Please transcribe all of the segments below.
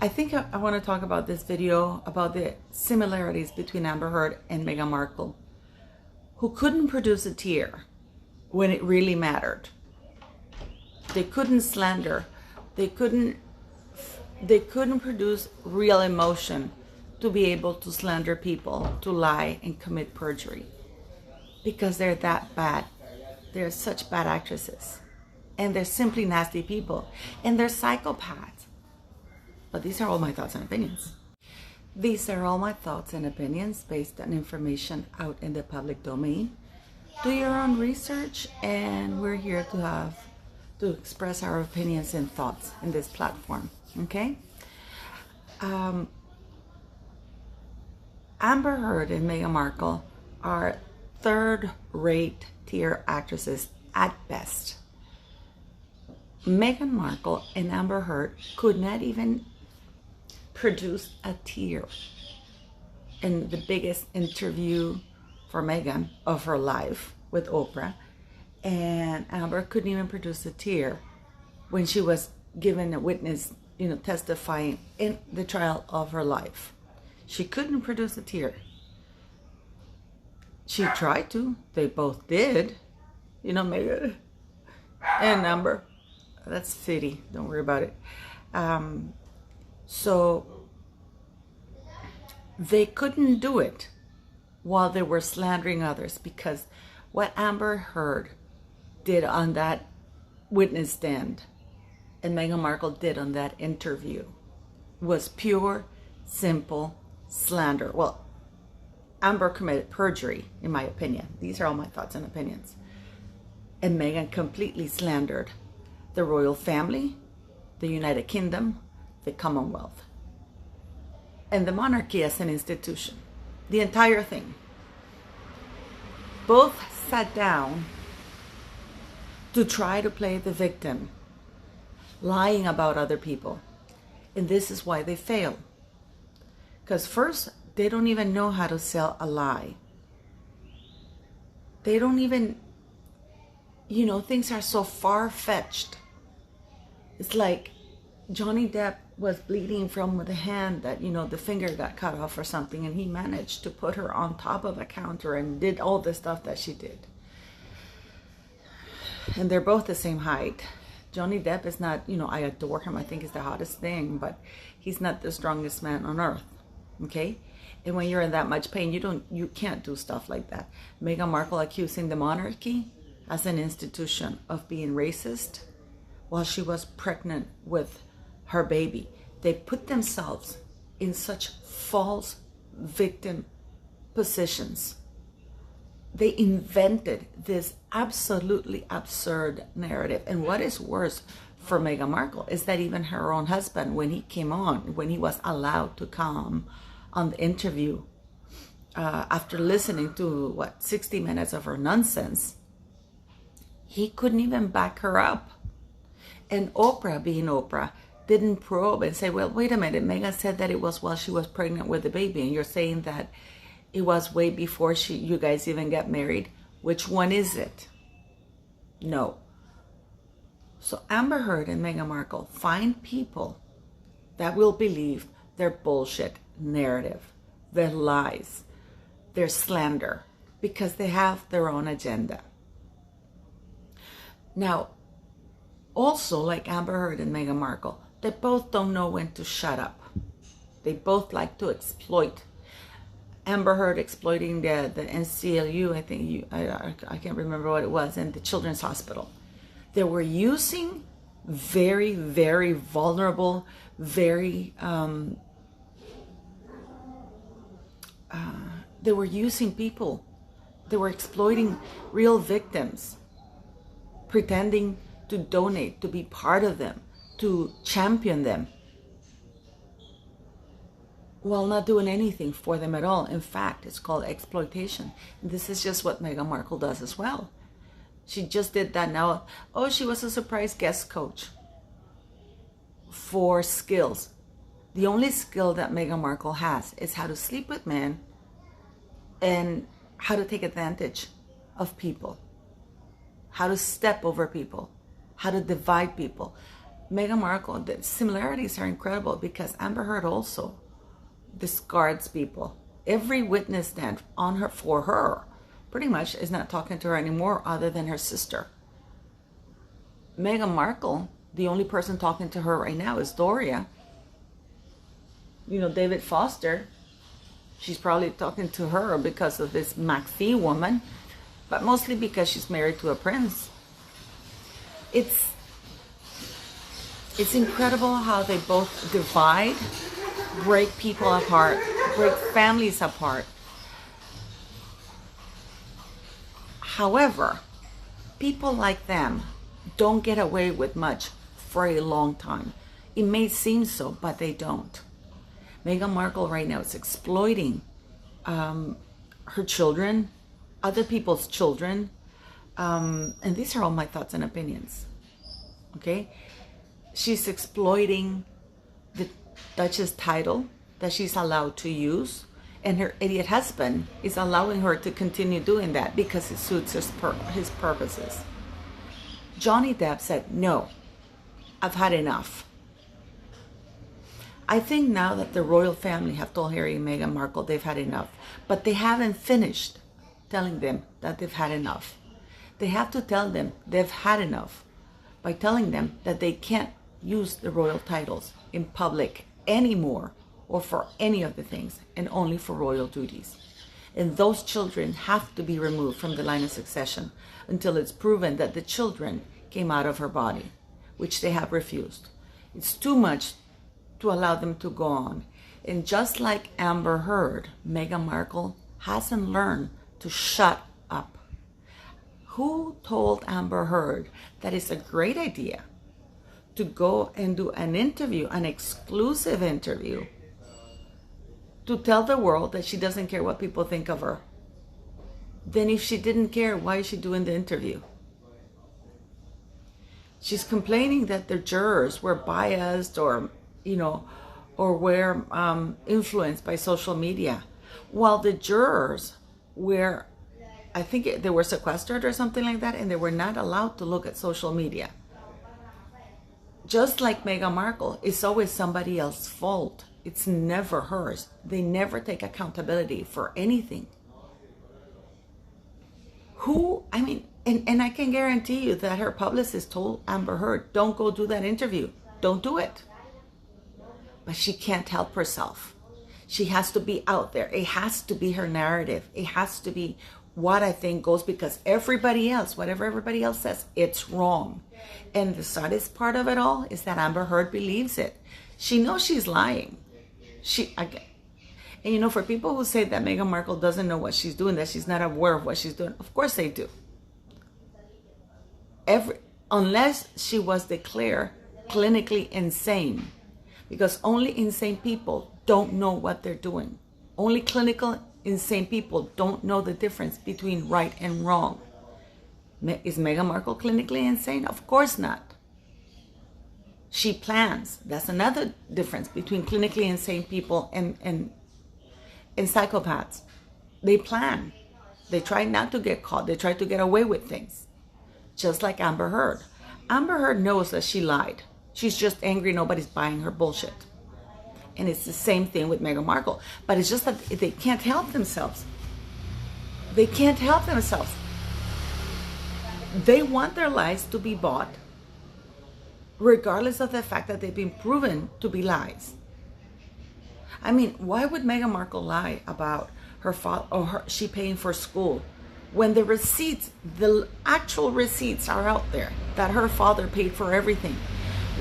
I think I want to talk about this video about the similarities between Amber Heard and Meghan Markle, who couldn't produce a tear when it really mattered. They couldn't slander. They couldn't produce real emotion to be able to slander people, to lie and commit perjury, because they're that bad. They're such bad actresses, and they're simply nasty people, and they're psychopaths. But these are all my thoughts and opinions. These are all my thoughts and opinions based on information out in the public domain. Do your own research, and we're here to express our opinions and thoughts in this platform, okay? Amber Heard and Meghan Markle are third-rate tier actresses at best. Meghan Markle and Amber Heard could not even produce a tear in the biggest interview for Meghan of her life with Oprah, and Amber couldn't even produce a tear when she was given a witness, testifying in the trial of her life. She couldn't produce a tear. She tried to. They both did. Meghan and Amber. That's fitty. Don't worry about it. So they couldn't do it while they were slandering others, because what Amber Heard did on that witness stand and Meghan Markle did on that interview was pure, simple slander. Well, Amber committed perjury, in my opinion. These are all my thoughts and opinions. And Meghan completely slandered the royal family, the United Kingdom, the Commonwealth, and the monarchy as an institution. The entire thing. Both sat down to try to play the victim, lying about other people. And this is why they fail. Because first, they don't even know how to sell a lie. They don't even, things are so far-fetched. It's like Johnny Depp was bleeding from the hand that, the finger got cut off or something, and he managed to put her on top of a counter and did all the stuff that she did. And they're both the same height. Johnny Depp is not, I adore him. I think he's the hottest thing, but he's not the strongest man on earth. Okay? And when you're in that much pain, you can't do stuff like that. Meghan Markle accusing the monarchy as an institution of being racist while she was pregnant with her baby. They put themselves in such false victim positions. They invented this absolutely absurd narrative. And what is worse for Meghan Markle is that even her own husband, when he was allowed to come on the interview, after listening to 60 minutes of her nonsense, he couldn't even back her up. And Oprah, being Oprah, didn't probe and say, well, wait a minute, Meghan said that it was while she was pregnant with the baby, and you're saying that it was way before you guys even got married. Which one is it? No. So Amber Heard and Meghan Markle find people that will believe their bullshit narrative, their lies, their slander, because they have their own agenda. Now, also, like Amber Heard and Meghan Markle, they both don't know when to shut up. They both like to exploit. Amber Heard exploiting the NCLU, I think I can't remember what it was, and the Children's Hospital. They were using very, very vulnerable, very, they were using people. They were exploiting real victims, pretending to donate, to be part of them, to champion them, while not doing anything for them at all. In fact, it's called exploitation. And this is just what Meghan Markle does as well. She just did that now. Oh, she was a surprise guest coach for skills. The only skill that Meghan Markle has is how to sleep with men and how to take advantage of people, how to step over people, how to divide people. Meghan Markle, the similarities are incredible because Amber Heard also discards people. Every witness stand on her for her pretty much is not talking to her anymore other than her sister. Meghan Markle, the only person talking to her right now is Doria. You know, David Foster, she's probably talking to her because of this McPhee woman, but mostly because she's married to a prince. It's incredible how they both divide, break people apart, break families apart. However, people like them don't get away with much for a long time. It may seem so, but they don't. Meghan Markle right now is exploiting her children, other people's children, and these are all my thoughts and opinions. Okay? She's exploiting the Duchess title that she's allowed to use, and her idiot husband is allowing her to continue doing that because it suits his purposes. Johnny Depp said, no, I've had enough. I think now that the royal family have told Harry and Meghan Markle they've had enough, but they haven't finished telling them that they've had enough. They have to tell them they've had enough by telling them that they can't use the royal titles in public anymore or for any of the things, and only for royal duties. And those children have to be removed from the line of succession until it's proven that the children came out of her body, which they have refused. It's too much to allow them to go on. And just like Amber Heard, Meghan Markle hasn't learned to shut up. Who told Amber Heard that it's a great idea to go and do an interview, an exclusive interview, to tell the world that she doesn't care what people think of her? Then if she didn't care, why is she doing the interview? She's complaining that the jurors were biased or were influenced by social media. While the jurors were, I think they were sequestered or something like that, and they were not allowed to look at social media. Just like Meghan Markle, it's always somebody else's fault. It's never hers. They never take accountability for anything. And I can guarantee you that her publicist told Amber Heard, don't go do that interview. Don't do it. But she can't help herself. She has to be out there. It has to be her narrative. It has to be what I think goes, because everybody else, whatever everybody else says, it's wrong. And the saddest part of it all is that Amber Heard believes it. She knows she's lying. And for people who say that Meghan Markle doesn't know what she's doing, that she's not aware of what she's doing, of course they do. Unless she was declared clinically insane, because only insane people don't know what they're doing. Only clinical insane people don't know the difference between right and wrong. Is Meghan Markle clinically insane? Of course not. She plans. That's another difference between clinically insane people and psychopaths. They plan. They try not to get caught. They try to get away with things. Just like Amber Heard. Amber Heard knows that she lied. She's just angry nobody's buying her bullshit. And it's the same thing with Meghan Markle. But it's just that they can't help themselves. They can't help themselves. They want their lies to be bought, regardless of the fact that they've been proven to be lies. I mean, why would Meghan Markle lie about her father or she paying for school when the receipts, the actual receipts are out there that her father paid for everything?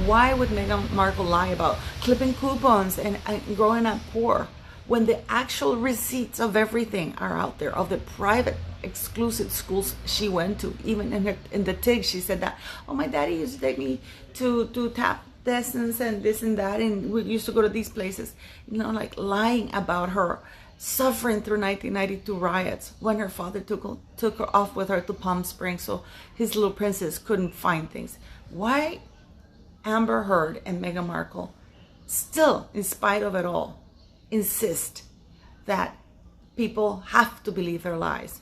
Why would Meghan Markle lie about clipping coupons and growing up poor when the actual receipts of everything are out there, of the private exclusive schools she went to? Even in the TIG, she said that, oh, my daddy used to take me to tap lessons and this and that, and we used to go to these places. Like lying about her suffering through 1992 riots when her father took her off with her to Palm Springs so his little princess couldn't find things. Why Amber Heard and Meghan Markle still, in spite of it all, insist that people have to believe their lies?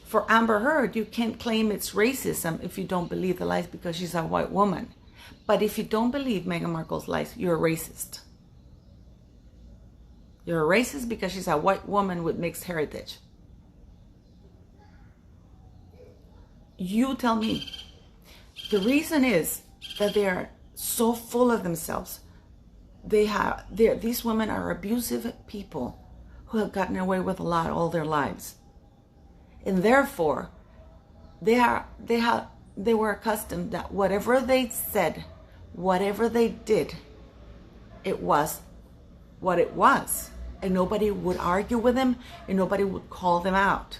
For Amber Heard, you can't claim it's racism if you don't believe the lies because she's a white woman. But if you don't believe Meghan Markle's lies, you're a racist. You're a racist because she's a white woman with mixed heritage. You tell me. The reason is that they are so full of themselves. These women are abusive people who have gotten away with a lot all their lives. And therefore, they were accustomed that whatever they said, whatever they did, it was what it was. And nobody would argue with them, and nobody would call them out.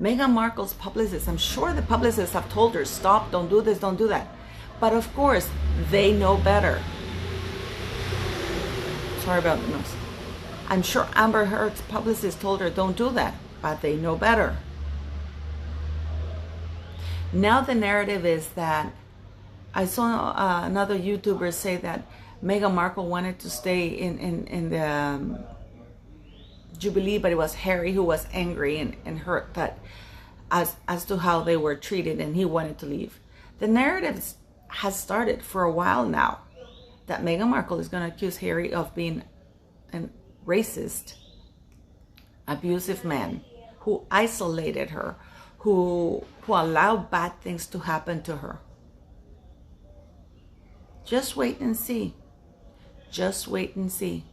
Meghan Markle's publicists, I'm sure the publicists have told her, stop, don't do this, don't do that. But of course, they know better. Sorry about the noise. I'm sure Amber Heard's publicist told her, don't do that, but they know better. Now the narrative is that, I saw another YouTuber say that Meghan Markle wanted to stay in the Jubilee, but it was Harry who was angry and hurt that as to how they were treated, and he wanted to leave. The narrative has started for a while now that Meghan Markle is going to accuse Harry of being a racist, abusive man who isolated her, who allowed bad things to happen to her. Just wait and see. Just wait and see.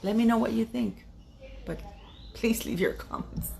Let me know what you think, but please leave your comments.